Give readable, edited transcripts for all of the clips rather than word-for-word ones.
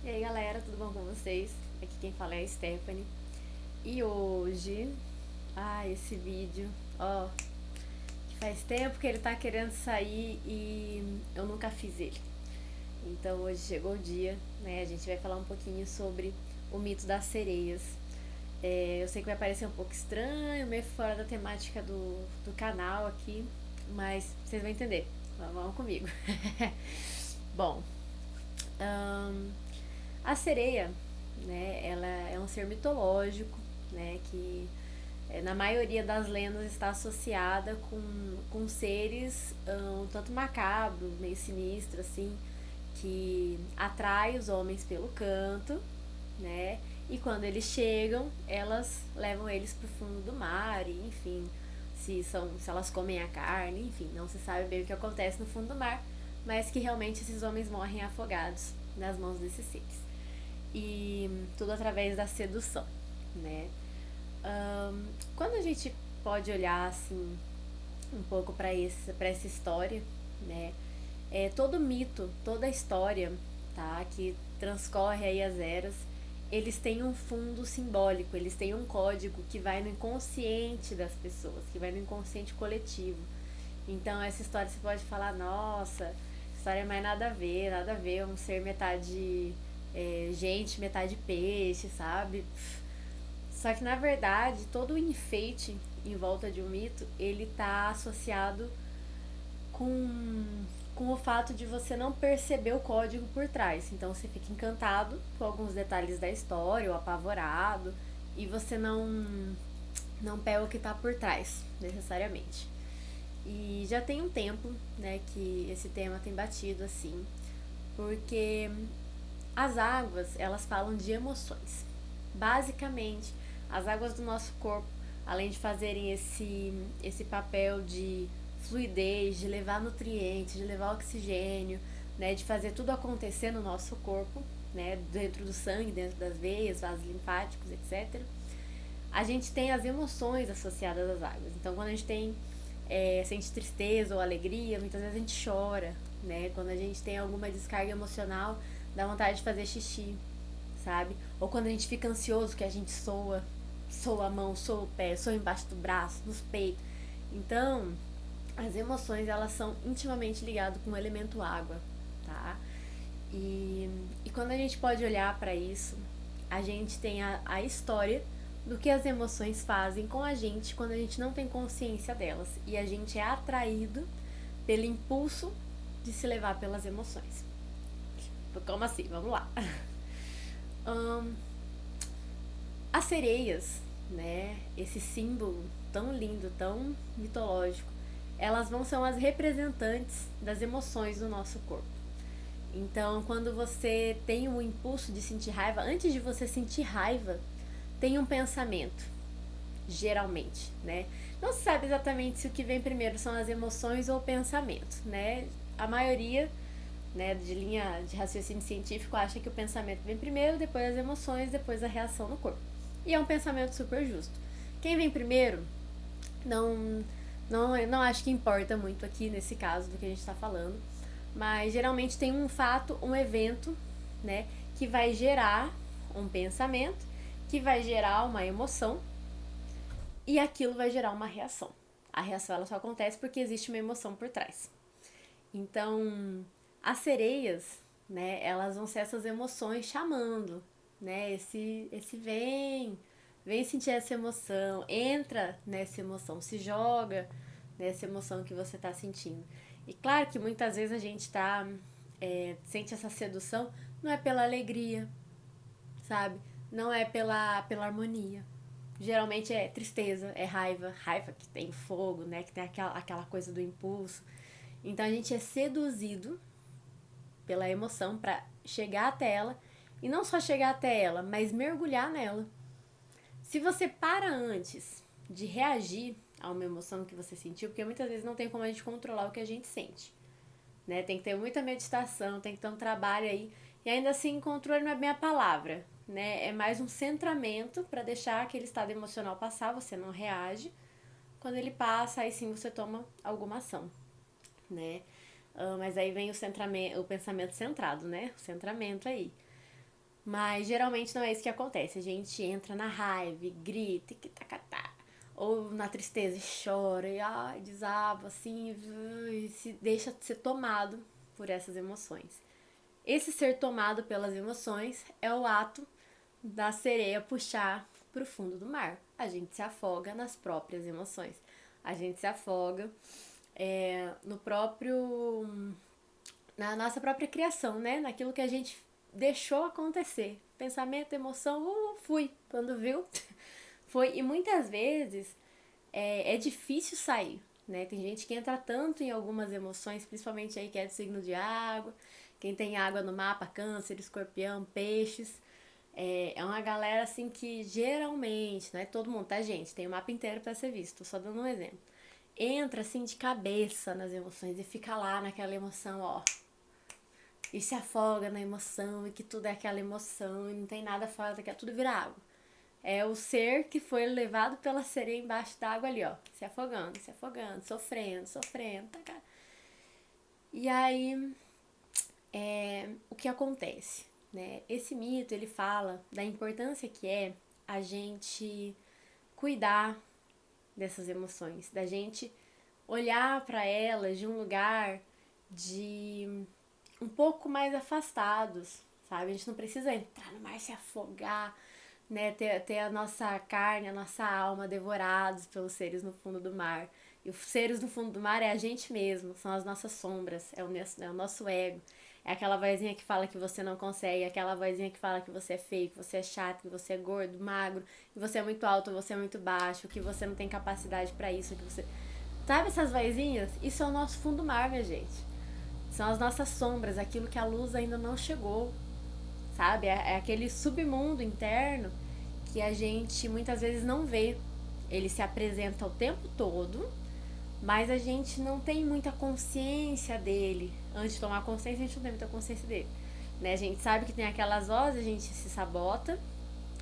E aí galera, tudo bom com vocês? Aqui quem fala é a Stephanie. E hoje, esse vídeo, ó, que faz tempo que ele tá querendo sair e eu nunca fiz ele. Então hoje chegou o dia, né? A gente vai falar um pouquinho sobre o mito das sereias. Eu sei que vai parecer um pouco estranho, meio fora da temática do canal aqui, mas vocês vão entender. Vamos comigo. Bom, ahn, a sereia, né, ela é um ser mitológico, né, que na maioria das lendas está associada com seres um tanto macabro, meio sinistro, assim, que atrai os homens pelo canto, né, e quando eles chegam, elas levam eles para o fundo do mar, e enfim, se elas comem a carne, enfim, não se sabe bem o que acontece no fundo do mar, mas que realmente esses homens morrem afogados nas mãos desses seres e tudo através da sedução, né? Quando a gente pode olhar assim um pouco para essa história, né? Todo mito, toda história, tá? Que transcorre aí as eras, eles têm um fundo simbólico, eles têm um código que vai no inconsciente das pessoas, que vai no inconsciente coletivo. Então essa história você pode falar, nossa, história é mais nada a ver, um ser metade gente, metade peixe, sabe? Só que na verdade todo o enfeite em volta de um mito ele tá associado com, com o fato de você não perceber o código por trás. Então você fica encantado com alguns detalhes da história ou apavorado e você não pega o que tá por trás necessariamente. E já tem um tempo, né, que esse tema tem batido assim, porque as águas, elas falam de emoções. Basicamente, as águas do nosso corpo, além de fazerem esse papel de fluidez, de levar nutrientes, de levar oxigênio, né, de fazer tudo acontecer no nosso corpo, né, dentro do sangue, dentro das veias, vasos linfáticos, etc. A gente tem as emoções associadas às águas. Então, quando a gente sente tristeza ou alegria, muitas vezes a gente chora, né? Quando a gente tem alguma descarga emocional, dá vontade de fazer xixi, sabe? Ou quando a gente fica ansioso, que a gente soa a mão, soa o pé, soa embaixo do braço, nos peitos. Então, as emoções, elas são intimamente ligadas com o elemento água, tá? E quando a gente pode olhar para isso, a gente tem a história do que as emoções fazem com a gente quando a gente não tem consciência delas. E a gente é atraído pelo impulso de se levar pelas emoções. Como assim? Vamos lá. Ahn, as sereias, né? Esse símbolo tão lindo, tão mitológico, elas vão ser as representantes das emoções do nosso corpo. Então, quando você tem o impulso de sentir raiva, antes de você sentir raiva, tem um pensamento, geralmente, né? Não se sabe exatamente se o que vem primeiro são as emoções ou o pensamento, né? A maioria, né, de linha de raciocínio científico acha que o pensamento vem primeiro, depois as emoções, depois a reação no corpo. E é um pensamento super justo. Quem vem primeiro não não acho que importa muito aqui nesse caso do que a gente está falando, mas geralmente tem um fato, um evento, né, que vai gerar um pensamento, que vai gerar uma emoção e aquilo vai gerar uma reação. A reação ela só acontece porque existe uma emoção por trás. Então, as sereias, né, elas vão ser essas emoções chamando, né, esse vem sentir essa emoção, entra nessa emoção, se joga nessa emoção que você está sentindo. E claro que muitas vezes a gente sente essa sedução, não é pela alegria, sabe? Não é pela harmonia. Geralmente é tristeza, é raiva, raiva que tem fogo, né? Que tem aquela coisa do impulso. Então a gente é seduzido pela emoção para chegar até ela e não só chegar até ela, mas mergulhar nela. Se você para antes de reagir a uma emoção que você sentiu, porque muitas vezes não tem como a gente controlar o que a gente sente, né? Tem que ter muita meditação, tem que ter um trabalho aí. E ainda assim, controle não é bem a palavra, né? É mais um centramento para deixar aquele estado emocional passar, você não reage. Quando ele passa, aí sim você toma alguma ação, né? Mas aí vem o pensamento centrado, né? O centramento aí. Mas geralmente não é isso que acontece. A gente entra na raiva, grita, que tacatá. Ou na tristeza e chora, e ai, desaba assim, e se deixa de ser tomado por essas emoções. Esse ser tomado pelas emoções é o ato da sereia puxar para o fundo do mar. A gente se afoga nas próprias emoções. A gente se afoga no próprio na nossa própria criação, né? Naquilo que a gente deixou acontecer. Pensamento, emoção, fui. Quando viu, foi. E muitas vezes é difícil sair, né? Tem gente que entra tanto em algumas emoções, principalmente aí que é do signo de água. Quem tem água no mapa, câncer, escorpião, peixes. É uma galera assim que geralmente, não é todo mundo, tá, gente? Tem o mapa inteiro pra ser visto, tô só dando um exemplo. Entra assim de cabeça nas emoções e fica lá naquela emoção, ó, e se afoga na emoção, e que tudo é aquela emoção, e não tem nada fora daquela, tudo vira água. É o ser que foi levado pela sereia embaixo d'água ali, ó, se afogando, sofrendo, sofrendo, tá, cara? E aí, o que acontece, né? Esse mito, ele fala da importância que é a gente cuidar dessas emoções, da gente olhar para elas de um lugar de um pouco mais afastados, sabe? A gente não precisa entrar no mar, se afogar, né? Ter a nossa carne, a nossa alma devorados pelos seres no fundo do mar. E os seres no fundo do mar é a gente mesmo, são as nossas sombras, é o nosso ego. É aquela vozinha que fala que você não consegue, aquela vozinha que fala que você é feio, que você é chato, que você é gordo, magro, que você é muito alto, você é muito baixo, que você não tem capacidade para isso, que você... Sabe essas vozinhas? Isso é o nosso fundo do mar, minha gente. São as nossas sombras, aquilo que a luz ainda não chegou, sabe? É aquele submundo interno que a gente muitas vezes não vê. Ele se apresenta o tempo todo, mas a gente não tem muita consciência dele. Antes de tomar consciência, a gente não tem muita consciência dele. Né? A gente sabe que tem aquelas vozes, a gente se sabota.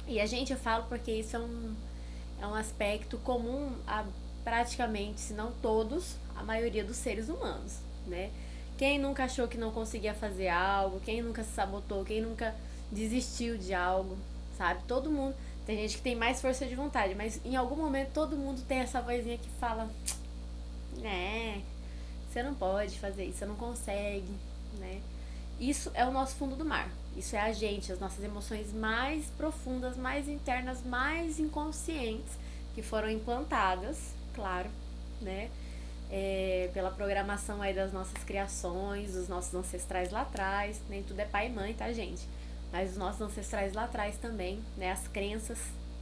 E a gente, eu falo porque isso é um aspecto comum a praticamente, se não todos, a maioria dos seres humanos, né? Quem nunca achou que não conseguia fazer algo, quem nunca se sabotou, quem nunca desistiu de algo, sabe? Todo mundo. Tem gente que tem mais força de vontade, mas em algum momento todo mundo tem essa vozinha que fala: né, você não pode fazer isso, você não consegue, né? Isso é o nosso fundo do mar. Isso é a gente, as nossas emoções mais profundas, mais internas, mais inconscientes, que foram implantadas, claro, né? Pela programação aí das nossas criações, dos nossos ancestrais lá atrás. Nem tudo é pai e mãe, tá, gente? Mas os nossos ancestrais lá atrás também, né? As crenças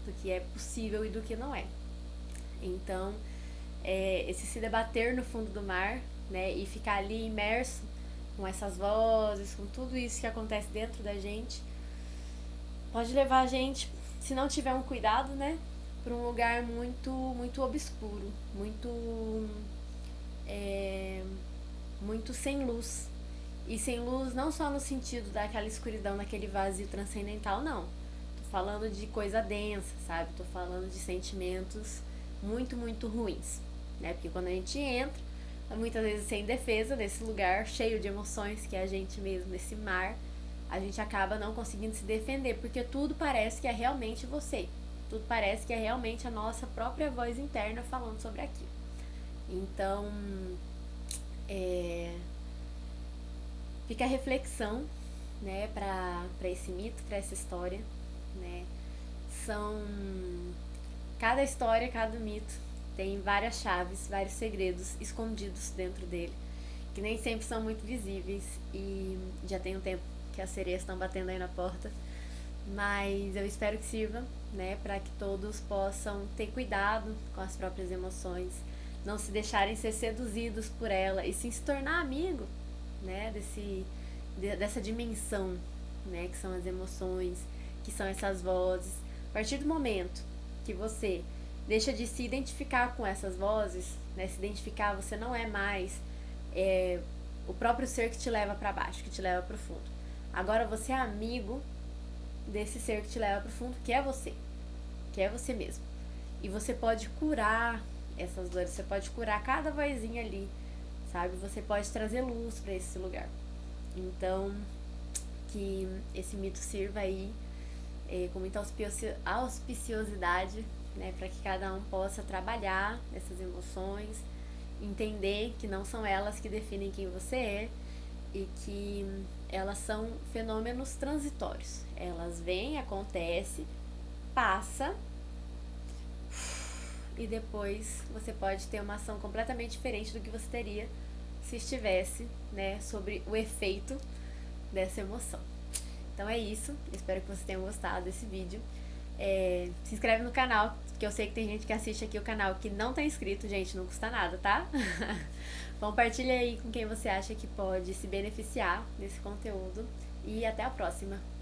do que é possível e do que não é. Então, esse se debater no fundo do mar, né? E ficar ali imerso com essas vozes, com tudo isso que acontece dentro da gente, pode levar a gente, se não tiver um cuidado, né? Para um lugar muito, muito obscuro, muito sem luz. E sem luz não só no sentido daquela escuridão, daquele vazio transcendental, não. Tô falando de coisa densa, sabe? Tô falando de sentimentos muito, muito ruins, né? Porque quando a gente entra, muitas vezes sem defesa, nesse lugar cheio de emoções que é a gente mesmo, nesse mar, a gente acaba não conseguindo se defender, porque tudo parece que é realmente você. Tudo parece que é realmente a nossa própria voz interna falando sobre aquilo. Então, fica a reflexão, né, para esse mito, para essa história, né? São cada história, cada mito tem várias chaves, vários segredos escondidos dentro dele, que nem sempre são muito visíveis, e já tem um tempo que as sereias estão batendo aí na porta, mas eu espero que sirva, né, para que todos possam ter cuidado com as próprias emoções, não se deixarem ser seduzidos por ela e sim se tornar amigo, né, dessa dimensão, né, que são as emoções, que são essas vozes. A partir do momento que você deixa de se identificar com essas vozes, né, se identificar, você não é mais o próprio ser que te leva para baixo, que te leva para o fundo. Agora você é amigo desse ser que te leva para o fundo, que é você mesmo. E você pode curar essas dores, você pode curar cada vozinha ali, sabe? Você pode trazer luz para esse lugar. Então, que esse mito sirva aí com muita auspiciosidade, né, para que cada um possa trabalhar essas emoções, entender que não são elas que definem quem você é e que elas são fenômenos transitórios. Elas vêm, acontece, passa e depois você pode ter uma ação completamente diferente do que você teria se estivesse, né, sobre o efeito dessa emoção. Então é isso, espero que vocês tenham gostado desse vídeo. Se inscreve no canal, que eu sei que tem gente que assiste aqui o canal que não tá inscrito, gente, não custa nada, tá? Compartilha aí com quem você acha que pode se beneficiar desse conteúdo e até a próxima!